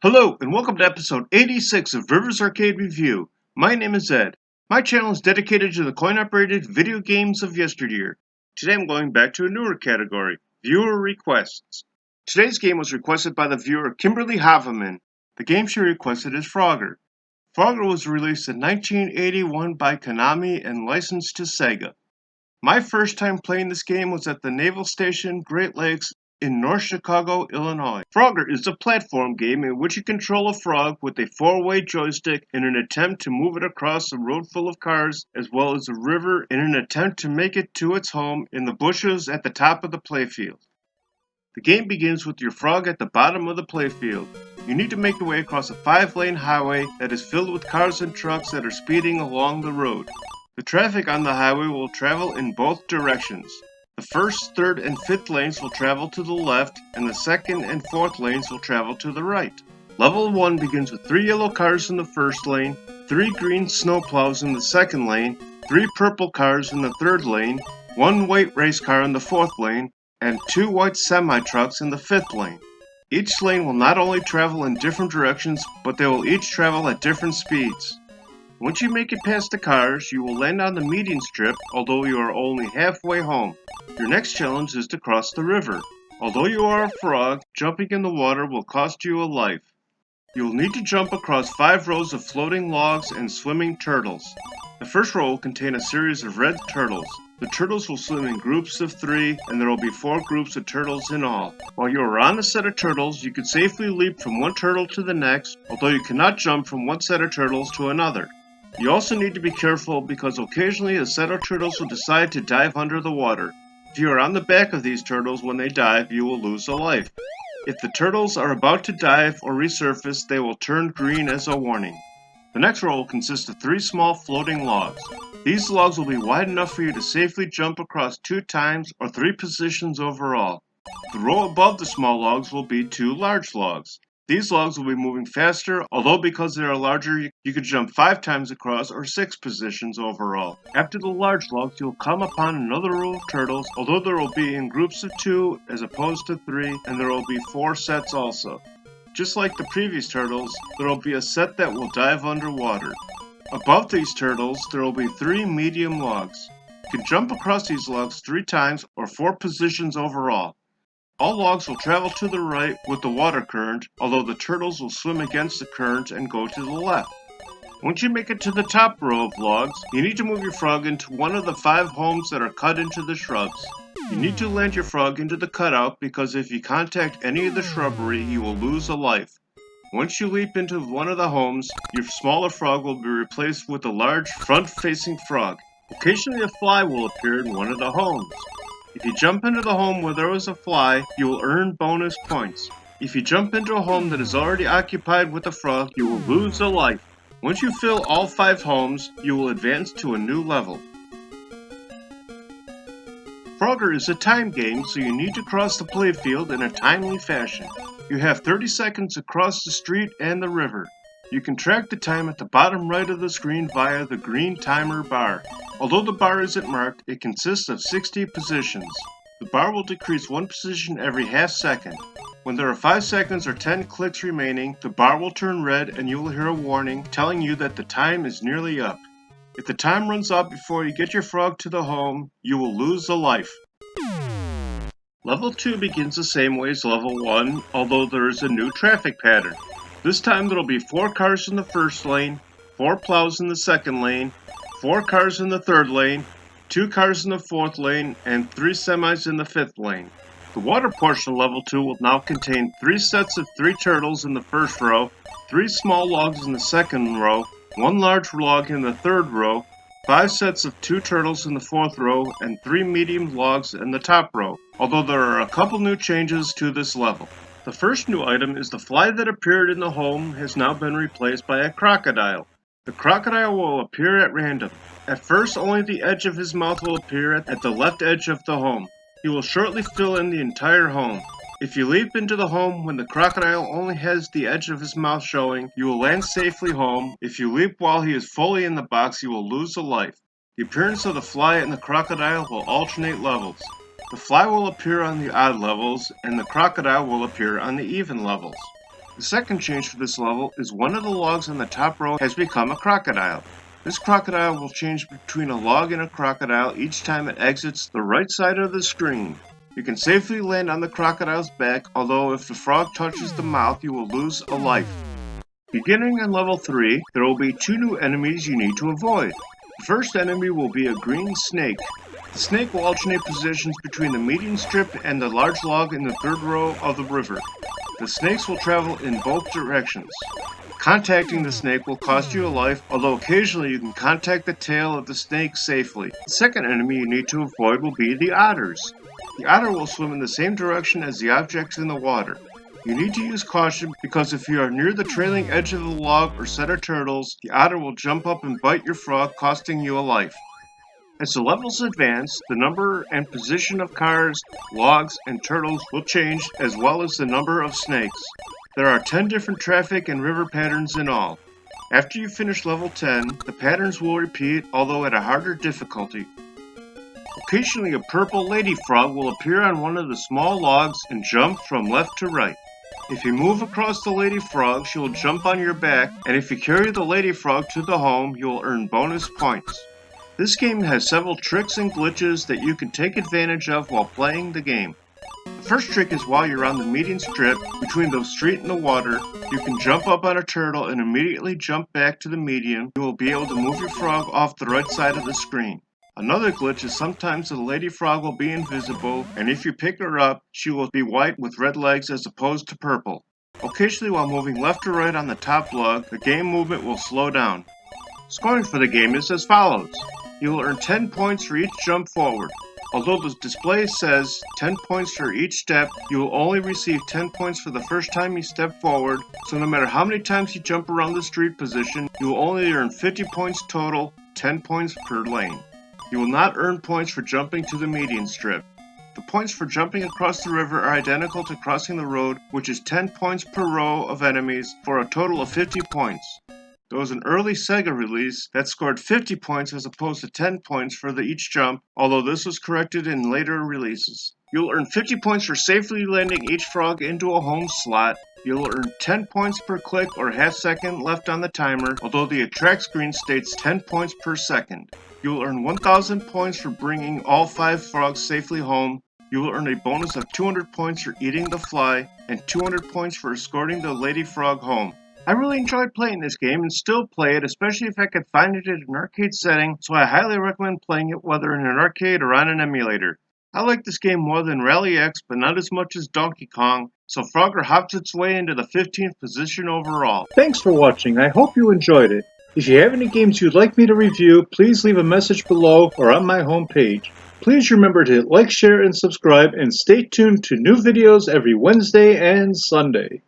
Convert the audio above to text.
Hello, and welcome to episode 86 of Rivers Arcade Review. My name is Ed. My channel is dedicated to the coin-operated video games of yesteryear. Today I'm going back to a newer category, Viewer Requests. Today's game was requested by the viewer Kimberly Haveman. The game she requested is Frogger. Frogger was released in 1981 by Konami and licensed to Sega. My first time playing this game was at the Naval Station Great Lakes in North Chicago, Illinois. Frogger is a platform game in which you control a frog with a four-way joystick in an attempt to move it across a road full of cars as well as a river in an attempt to make it to its home in the bushes at the top of the playfield. The game begins with your frog at the bottom of the playfield. You need to make your way across a 5-lane highway that is filled with cars and trucks that are speeding along the road. The traffic on the highway will travel in both directions. The first, third, and fifth lanes will travel to the left, and the second and fourth lanes will travel to the right. Level 1 begins with 3 yellow cars in the first lane, 3 green snowplows in the second lane, 3 purple cars in the third lane, 1 white race car in the fourth lane, and 2 white semi-trucks in the fifth lane. Each lane will not only travel in different directions, but they will each travel at different speeds. Once you make it past the cars, you will land on the median strip, although you are only halfway home. Your next challenge is to cross the river. Although you are a frog, jumping in the water will cost you a life. You will need to jump across 5 rows of floating logs and swimming turtles. The first row will contain a series of red turtles. The turtles will swim in groups of 3, and there will be 4 groups of turtles in all. While you are on a set of turtles, you can safely leap from one turtle to the next, although you cannot jump from one set of turtles to another. You also need to be careful because occasionally a set of turtles will decide to dive under the water. If you are on the back of these turtles when they dive, you will lose a life. If the turtles are about to dive or resurface, they will turn green as a warning. The next row will consist of 3 small floating logs. These logs will be wide enough for you to safely jump across 2 times or 3 positions overall. The row above the small logs will be 2 large logs. These logs will be moving faster, although because they are larger, you could jump 5 times across or 6 positions overall. After the large logs, you'll come upon another row of turtles, although there will be in groups of 2 as opposed to 3, and there will be 4 sets also. Just like the previous turtles, there will be a set that will dive underwater. Above these turtles, there will be 3 medium logs. You can jump across these logs 3 times or 4 positions overall. All logs will travel to the right with the water current, although the turtles will swim against the current and go to the left. Once you make it to the top row of logs, you need to move your frog into one of the 5 homes that are cut into the shrubs. You need to land your frog into the cutout because if you contact any of the shrubbery, you will lose a life. Once you leap into one of the homes, your smaller frog will be replaced with a large front-facing frog. Occasionally a fly will appear in one of the homes. If you jump into the home where there was a fly, you will earn bonus points. If you jump into a home that is already occupied with a frog, you will lose a life. Once you fill all 5 homes, you will advance to a new level. Frogger is a time game, so you need to cross the playfield in a timely fashion. You have 30 seconds to cross the street and the river. You can track the time at the bottom right of the screen via the green timer bar. Although the bar isn't marked, it consists of 60 positions. The bar will decrease 1 position every half second. When there are 5 seconds or 10 clicks remaining, the bar will turn red and you will hear a warning telling you that the time is nearly up. If the time runs out before you get your frog to the home, you will lose a life. Level 2 begins the same way as Level 1, although there is a new traffic pattern. This time there will be 4 cars in the first lane, 4 plows in the second lane, 4 cars in the third lane, 2 cars in the fourth lane, and 3 semis in the fifth lane. The water portion of Level 2 will now contain 3 sets of 3 turtles in the first row, 3 small logs in the second row, 1 large log in the third row, 5 sets of 2 turtles in the fourth row, and 3 medium logs in the top row, although there are a couple new changes to this level. The first new item is the fly that appeared in the home has now been replaced by a crocodile. The crocodile will appear at random. At first, only the edge of his mouth will appear at the left edge of the home. He will shortly fill in the entire home. If you leap into the home when the crocodile only has the edge of his mouth showing, you will land safely home. If you leap while he is fully in the box, you will lose a life. The appearance of the fly and the crocodile will alternate levels. The fly will appear on the odd levels, and the crocodile will appear on the even levels. The second change for this level is one of the logs on the top row has become a crocodile. This crocodile will change between a log and a crocodile each time it exits the right side of the screen. You can safely land on the crocodile's back, although if the frog touches the mouth you will lose a life. Beginning in level 3, there will be 2 new enemies you need to avoid. The first enemy will be a green snake. The snake will alternate positions between the median strip and the large log in the third row of the river. The snakes will travel in both directions. Contacting the snake will cost you a life, although occasionally you can contact the tail of the snake safely. The second enemy you need to avoid will be the otters. The otter will swim in the same direction as the objects in the water. You need to use caution because if you are near the trailing edge of the log or set of turtles, the otter will jump up and bite your frog, costing you a life. As the levels advance, the number and position of cars, logs, and turtles will change, as well as the number of snakes. There are 10 different traffic and river patterns in all. After you finish level 10, the patterns will repeat, although at a harder difficulty. Occasionally a purple lady frog will appear on one of the small logs and jump from left to right. If you move across the lady frog, she will jump on your back, and if you carry the lady frog to the home, you will earn bonus points. This game has several tricks and glitches that you can take advantage of while playing the game. The first trick is while you're on the median strip between the street and the water, you can jump up on a turtle and immediately jump back to the median. You will be able to move your frog off the right side of the screen. Another glitch is sometimes the lady frog will be invisible, and if you pick her up, she will be white with red legs as opposed to purple. Occasionally while moving left or right on the top log, the game movement will slow down. Scoring for the game is as follows. You will earn 10 points for each jump forward. Although the display says 10 points for each step, you will only receive 10 points for the first time you step forward, so no matter how many times you jump around the street position, you will only earn 50 points total, 10 points per lane. You will not earn points for jumping to the median strip. The points for jumping across the river are identical to crossing the road, which is 10 points per row of enemies, for a total of 50 points. There was an early Sega release that scored 50 points as opposed to 10 points for each jump, although this was corrected in later releases. You'll earn 50 points for safely landing each frog into a home slot. You'll earn 10 points per click or half second left on the timer, although the attract screen states 10 points per second. You will earn 1,000 points for bringing all 5 frogs safely home. You will earn a bonus of 200 points for eating the fly, and 200 points for escorting the lady frog home. I really enjoyed playing this game and still play it, especially if I could find it in an arcade setting, so I highly recommend playing it whether in an arcade or on an emulator. I like this game more than Rally X, but not as much as Donkey Kong, so Frogger hops its way into the 15th position overall. Thanks for watching, I hope you enjoyed it. If you have any games you'd like me to review, please leave a message below or on my homepage. Please remember to like, share, and subscribe, and stay tuned to new videos every Wednesday and Sunday.